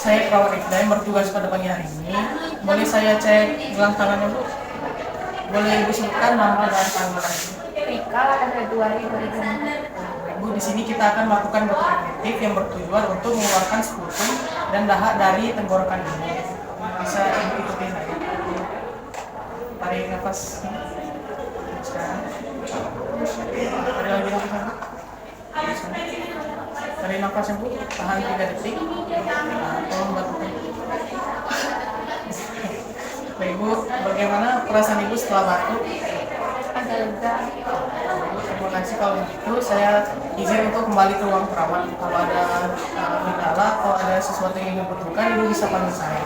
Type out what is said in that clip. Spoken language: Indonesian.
saya perawat Rifda yang bertugas pada pagi hari ini. Boleh saya cek gelang tangannya, Bu? Boleh Ibu sebutkan nama dan tanggal lahir? Rika, tanggal Februari 2004. Bu, di sini kita akan melakukan dokter efektif yang bertujuan untuk mengeluarkan sputum dan dahak dari tenggorokan ini. Bisa Ibu ikuti saya. Tarik nafas. Sekarang. Tarik lagi nafas. Tarik nafas, Bu. Tahan 3 detik. Tolong bantu. Baik, Bu, bagaimana perasaan Ibu setelah batuk? Agak lega. Terima kasih. Kalau begitu saya izin untuk kembali ke ruang perawat. Kalau ada kendala atau ada sesuatu yang Ibu butuhkan, Ibu bisa panggil saya.